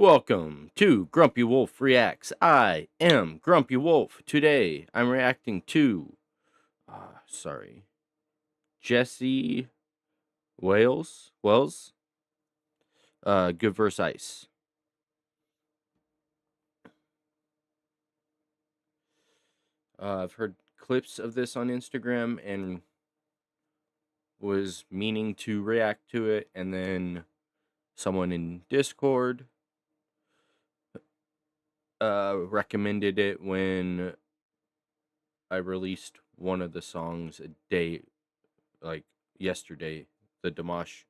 Welcome to Grumpy Wolf Reacts. I am Grumpy Wolf. Today I'm reacting to, sorry, Jesse Wells, Good vs. Ice. I've heard clips of this on Instagram and was meaning to react to it, and then someone in Discord recommended it when I released one of the songs a day, like yesterday, the Dimash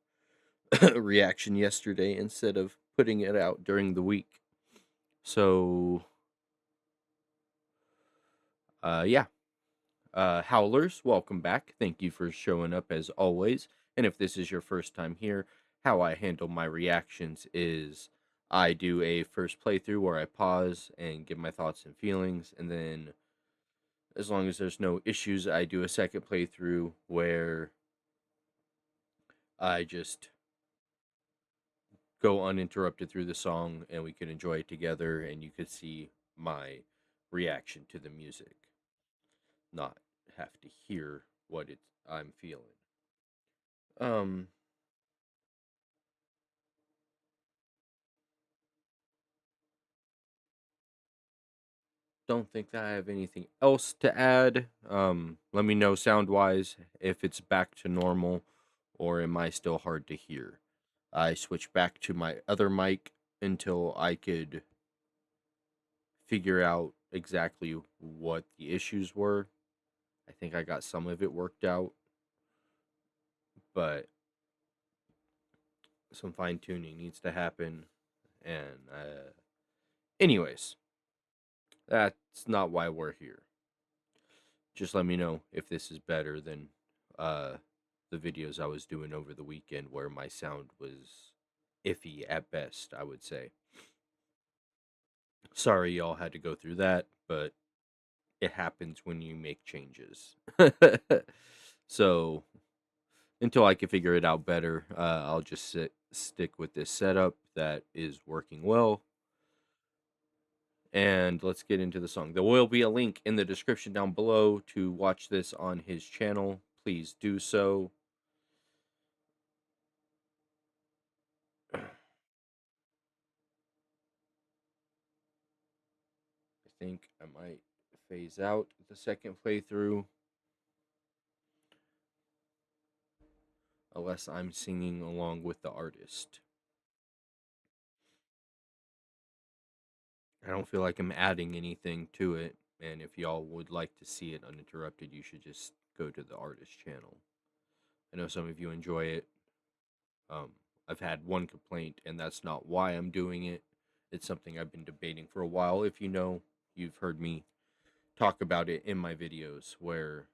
reaction yesterday instead of putting it out during the week. So, yeah. Howlers, welcome back. Thank you for showing up as always. And if this is your first time here, how I handle my reactions is I do a first playthrough where I pause and give my thoughts and feelings, and then as long as there's no issues, I do a second playthrough where I just go uninterrupted through the song and we could enjoy it together and you could see my reaction to the music, not have to hear what I'm feeling. Um don't think that I have anything else to add. Let me know sound wise if it's back to normal or am I still hard to hear. I switched back to my other mic until I could figure out exactly what the issues were. I think I got some of it worked out, but some fine tuning needs to happen. And, anyways, that's not why we're here. Just let me know if this is better than uh, the videos I was doing over the weekend where my sound was iffy at best, I would say. Sorry y'all had to go through that, but it happens when you make changes. So until I can figure it out better, I'll just stick with this setup that is working well. And let's get into the song. There will be a link in the description down below to watch this on his channel. Please do so. I think I might phase out the second playthrough unless I'm singing along with the artist. I don't feel like I'm adding anything to it, and if y'all would like to see it uninterrupted, you should just go to the artist channel. I know some of you enjoy it. Um, I've had one complaint, and that's not why I'm doing it. It's something I've been debating for a while. If you know, you've heard me talk about it in my videos where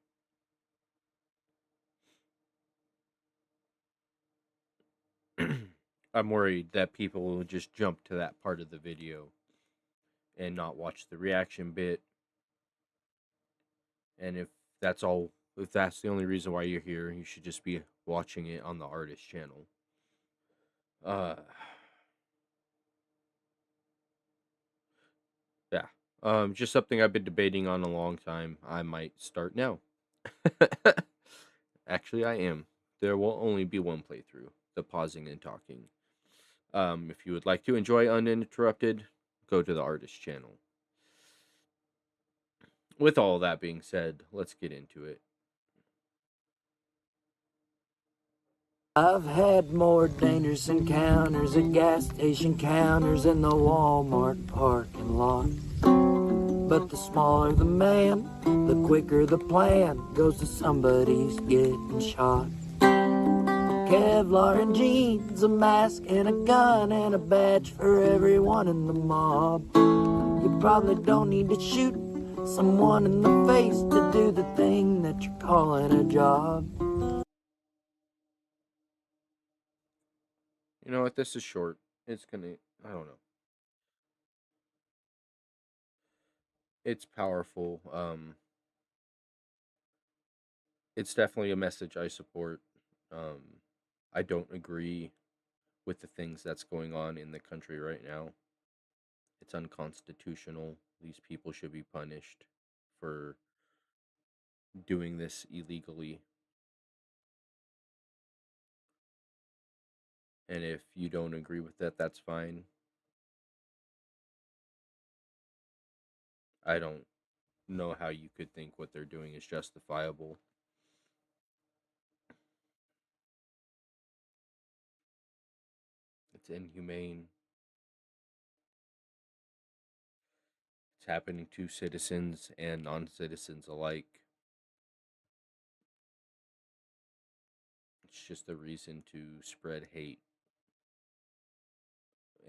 I'm worried that people will just jump to that part of the video and not watch the reaction bit. And if that's the only reason why you're here, you should just be watching it on the artist channel. Uh, yeah. Just something I've been debating on a long time. I might start now. Actually, I am. There will only be one playthrough, the pausing and talking. If you would like to enjoy uninterrupted, go to the artist channel. With all that being said, let's get into it. I've had more dangerous encounters at gas station counters in the Walmart parking lot. But the smaller the man, the quicker the plan goes to somebody's getting shot. Kevlar and jeans, a mask and a gun and a badge for everyone in the mob. You probably don't need to shoot someone in the face to do the thing that you're calling a job. You know what? This is short. It's gonna. I don't know. It's powerful. It's definitely a message I support. I don't agree with the things that's going on in the country right now. It's unconstitutional. These people should be punished for doing this illegally. And if you don't agree with that, that's fine. I don't know how you could think what they're doing is justifiable. It's inhumane. It's happening to citizens and non citizens alike. It's just a reason to spread hate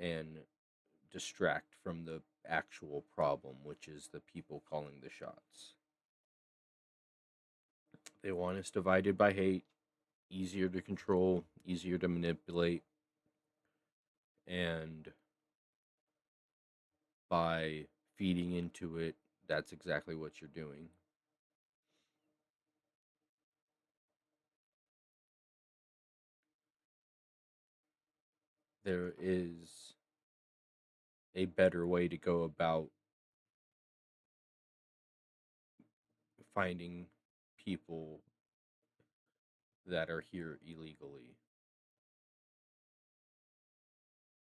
and distract from the actual problem, which is the people calling the shots. They want us divided by hate, easier to control, easier to manipulate, and by feeding into it, that's exactly what you're doing. There is a better way to go about finding people that are here illegally.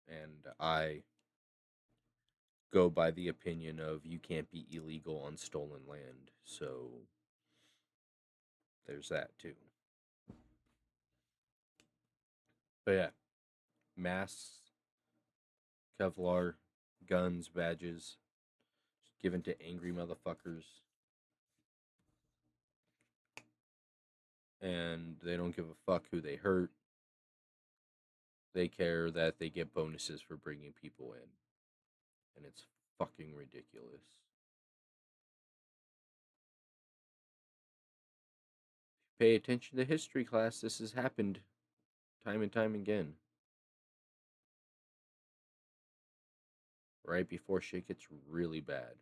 And I go by the opinion of you can't be illegal on stolen land. So there's that too. But yeah, masks, Kevlar, guns, badges, given to angry motherfuckers. And they don't give a fuck who they hurt. They care that they get bonuses for bringing people in. And it's fucking ridiculous. Pay attention to history class. This has happened time and time again. Right before shit gets really bad.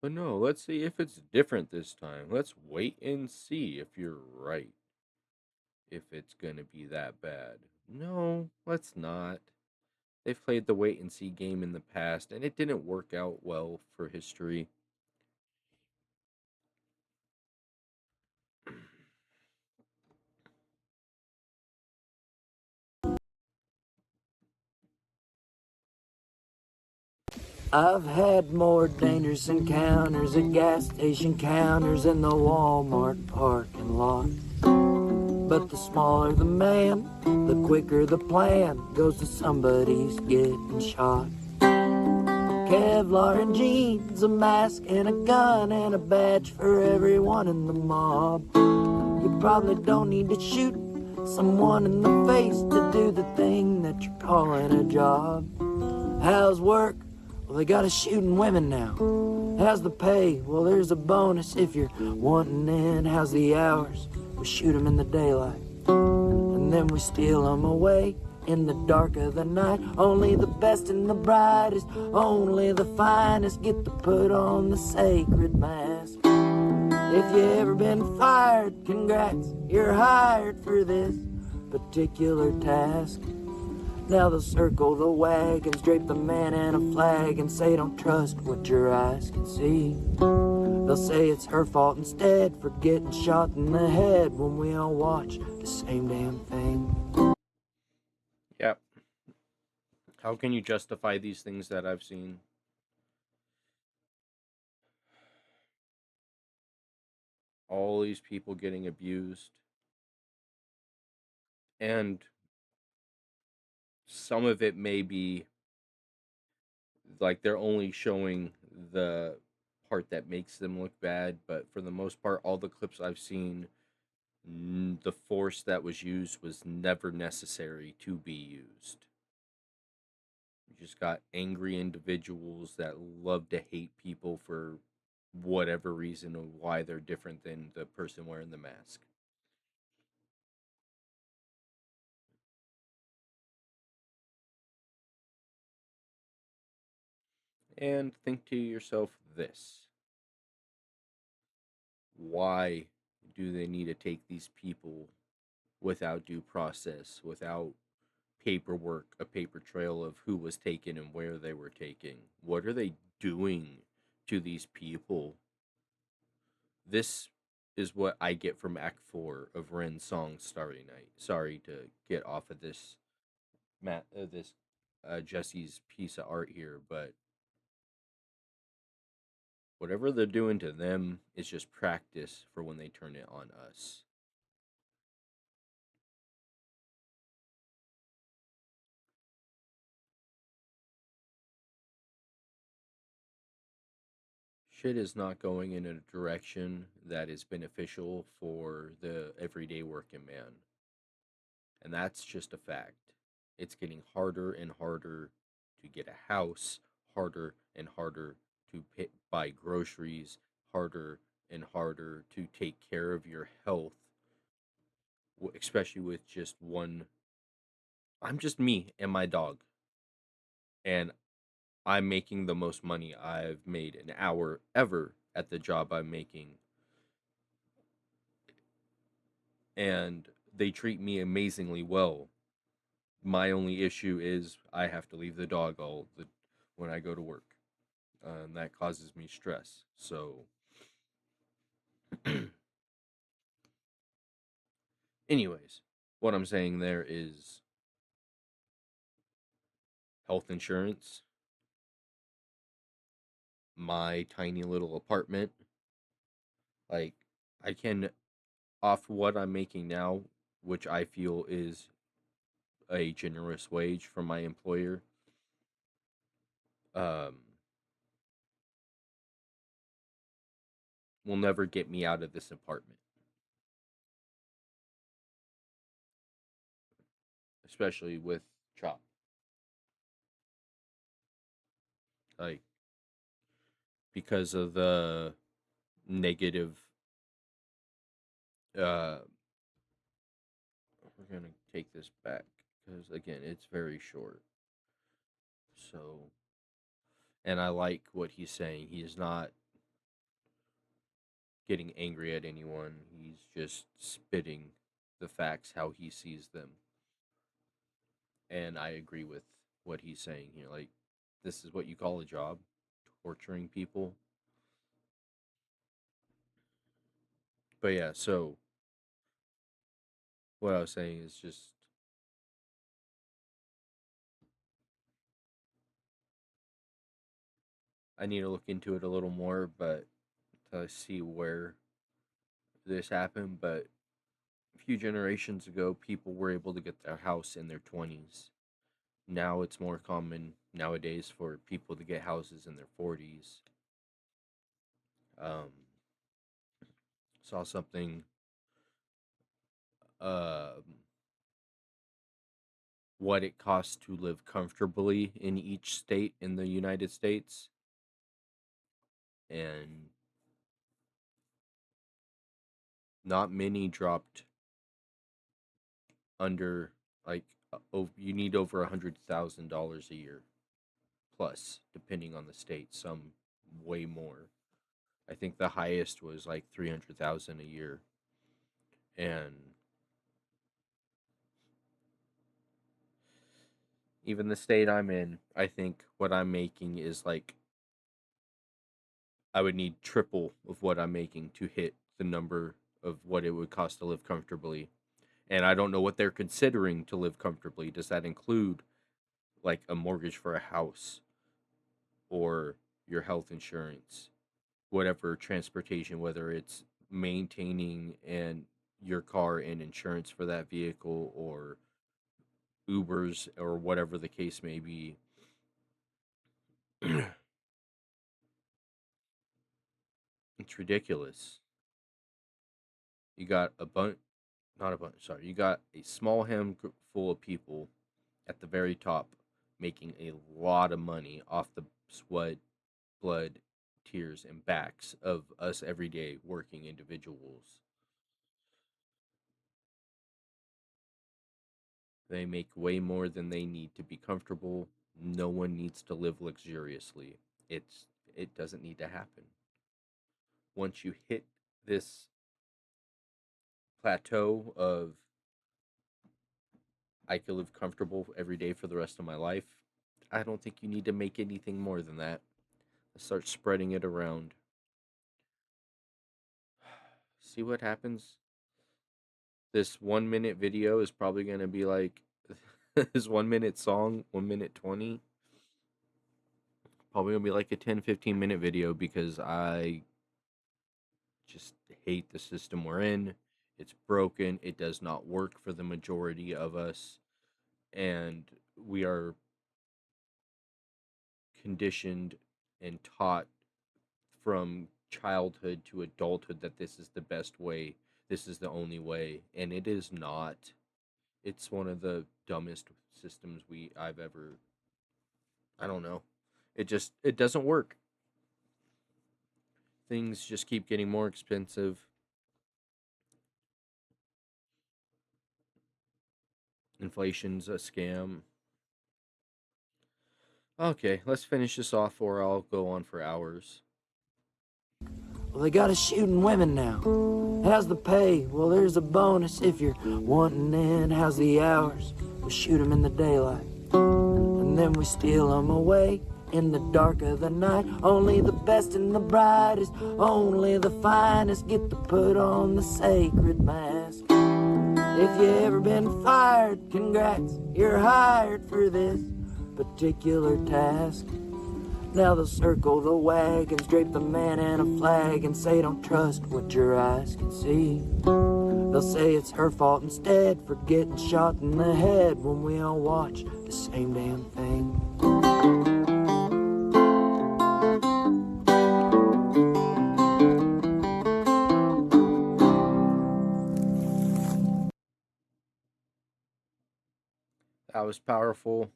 But no, let's see if it's different this time. Let's wait and see if you're right. If it's gonna be that bad. No, let's not. They've played the wait and see game in the past, and it didn't work out well for history. I've had more dangerous encounters at gas station counters in the Walmart parking lot. But the smaller the man, the quicker the plan goes to somebody's getting shot. Kevlar and jeans, a mask and a gun and a badge for everyone in the mob. You probably don't need to shoot someone in the face to do the thing that you're calling a job. How's work? Well, they got us shooting women now. How's the pay? Well, there's a bonus if you're wanting in. How's the hours? We shoot them in the daylight, and then we steal them away in the dark of the night. Only the best and the brightest, only the finest get to put on the sacred mask. If you ever been fired, congrats, you're hired for this particular task. Now they'll circle the wagons, drape the man in a flag, and say don't trust what your eyes can see. They'll say it's her fault instead for getting shot in the head when we all watch the same damn thing. Yep. How can you justify these things that I've seen? All these people getting abused. And some of it may be like they're only showing the part that makes them look bad, but for the most part, all the clips I've seen, the force that was used was never necessary to be used. You just got angry individuals that love to hate people for whatever reason or why they're different than the person wearing the mask. And think to yourself this: why do they need to take these people without due process, without paperwork, a paper trail of who was taken and where they were taken. What are they doing to these people? This is what I get from Act 4 of Ren's song Starry Night. Sorry to get off of this this Jesse's piece of art here, but whatever they're doing to them is just practice for when they turn it on us. Shit is not going in a direction that is beneficial for the everyday working man. And that's just a fact. It's getting harder and harder to get a house, harder and harder to buy groceries, harder and harder to take care of your health, especially with just one. I'm just me and my dog, and I'm making the most money I've made an hour ever at the job I'm making. And they treat me amazingly well. My only issue is I have to leave the dog when I go to work, and that causes me stress. So, anyways, what I'm saying there is health insurance, my tiny little apartment. Like, I can, off what I'm making now, which I feel is a generous wage from my employer, um, will never get me out of this apartment, especially with Chop. Like, because of the negative, uh, we're gonna take this back because again, it's very short. So, and I like what he's saying. He is not getting angry at anyone. He's just spitting the facts how he sees them. And I agree with what he's saying here. Like, this is what you call a job, torturing people. But yeah, so what I was saying is just I need to look into it a little more, but to see where this happened. But a few generations ago, people were able to get their house in their 20s. Now it's more common nowadays for people to get houses in their 40s. Um, saw something. Uh, what it costs to live comfortably in each state in the United States, and not many dropped under like you need over $100,000 a year plus, depending on the state. Some way more. I think the highest was like 300,000 a year, and even the state I'm in, I think what I'm making is like I would need triple of what I'm making to hit the number of what it would cost to live comfortably. And I don't know what they're considering to live comfortably. Does that include like a mortgage for a house or your health insurance, whatever transportation, whether it's maintaining and your car and insurance for that vehicle or Ubers or whatever the case may be. It's ridiculous. You got a bunch, not a bunch, sorry, you got a small handful of people at the very top making a lot of money off the sweat, blood, tears, and backs of us everyday working individuals. They make way more than they need to be comfortable. No one needs to live luxuriously. It doesn't need to happen. Once you hit this plateau of I could live comfortable every day for the rest of my life. I don't think you need to make anything more than that. Start spreading it around. See what happens. This 1 minute video is probably going to be like this 1 minute song, 1 minute 20. Probably going to be like a 10-15 minute video because I just hate the system we're in. It's broken. It does not work for the majority of us. And we are conditioned and taught from childhood to adulthood that this is the best way. This is the only way. And it is not. It's one of the dumbest systems I've ever, I don't know. It doesn't work. Things just keep getting more expensive. Inflation's a scam. Okay, let's finish this off or I'll go on for hours. Well, they got us shooting women now. How's the pay? Well, there's a bonus if you're wanting in. How's the hours? We shoot 'em in the daylight, and then we steal 'em away in the dark of the night. Only the best and the brightest, only the finest get to put on the sacred mask. If you ever been fired, congrats, you're hired for this particular task. Now they'll circle the wagons, drape the man in a flag, and say don't trust what your eyes can see. They'll say it's her fault instead for getting shot in the head when we all watch the same damn thing. That was powerful.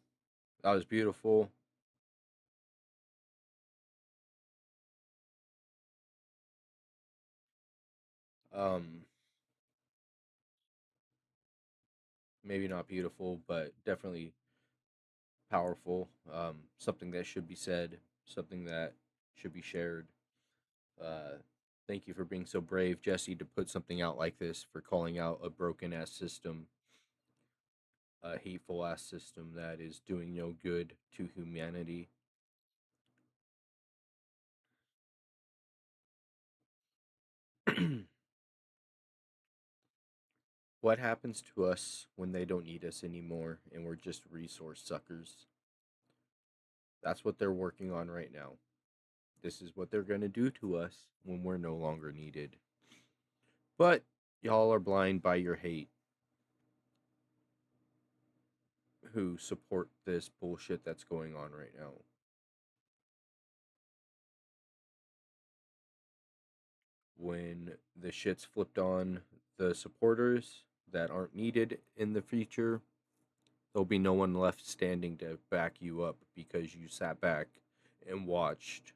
That was beautiful. Um, Maybe not beautiful, but definitely powerful. Something that should be said, something that should be shared. Uh, Thank you for being so brave, Jesse, to put something out like this, for calling out a broken ass system, a hateful ass system that is doing no good to humanity. What happens to us when they don't need us anymore and we're just resource suckers? That's what they're working on right now. This is what they're going to do to us when we're no longer needed. But y'all are blind by your hate who support this bullshit that's going on right now. When the shit's flipped on the supporters that aren't needed in the future, there'll be no one left standing to back you up because you sat back and watched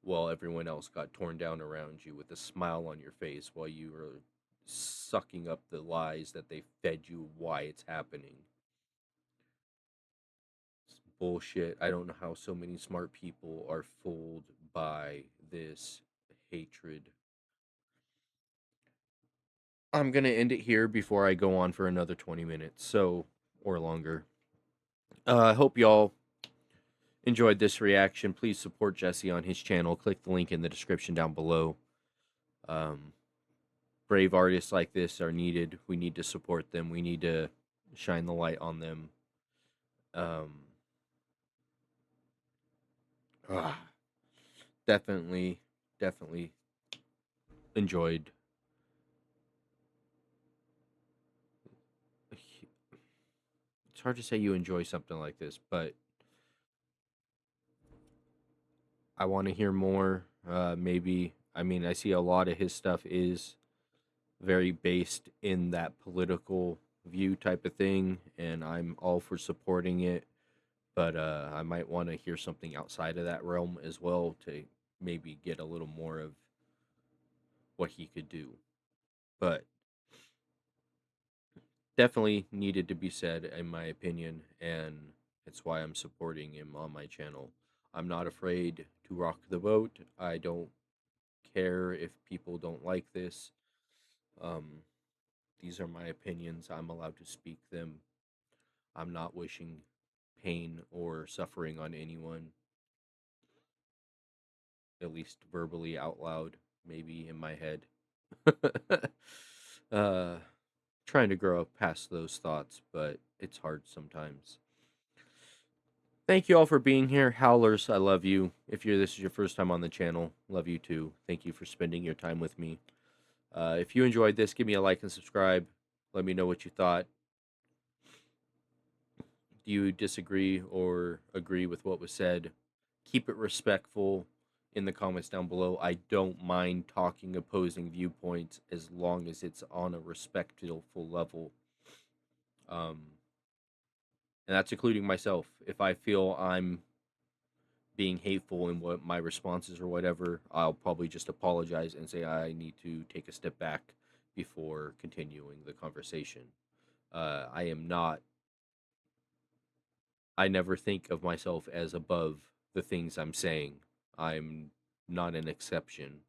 while everyone else got torn down around you with a smile on your face while you were sucking up the lies that they fed you why it's happening. It's bullshit. I don't know how so many smart people are fooled by this hatred. I'm going to end it here before I go on for another 20 minutes, so, or longer. I hope y'all enjoyed this reaction. Please support Jesse on his channel. Click the link in the description down below. Brave artists like this are needed. We need to support them. We need to shine the light on them. Ah, definitely enjoyed. It's hard to say you enjoy something like this, but I want to hear more. Maybe, I mean, I see a lot of his stuff is very based in that political view type of thing, and I'm all for supporting it. But I might want to hear something outside of that realm as well to maybe get a little more of what he could do. But definitely needed to be said, in my opinion, and it's why I'm supporting him on my channel. I'm not afraid to rock the boat. I don't care if people don't like this. Um, these are my opinions. I'm allowed to speak them. I'm not wishing pain or suffering on anyone, at least verbally out loud, maybe in my head. uh, Trying to grow up past those thoughts, but it's hard sometimes. Thank you all for being here. Howlers, I love you. If this is your first time on the channel, love you too. Thank you for spending your time with me. If you enjoyed this, give me a like and subscribe. Let me know what you thought. Do you disagree or agree with what was said? Keep it respectful in the comments down below. I don't mind talking opposing viewpoints as long as it's on a respectful level. And that's including myself. If I feel I'm being hateful in what my responses or whatever, I'll probably just apologize and say I need to take a step back before continuing the conversation. I am not, I never think of myself as above the things I'm saying. I'm not an exception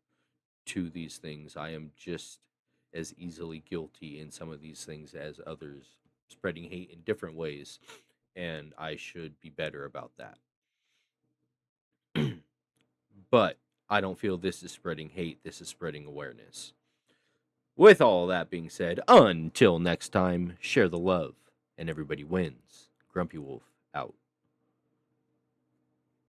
to these things. I am just as easily guilty in some of these things as others, spreading hate in different ways, and I should be better about that. But I don't feel this is spreading hate, this is spreading awareness. With all that being said, until next time, share the love, and everybody wins. Grumpy Wolf out.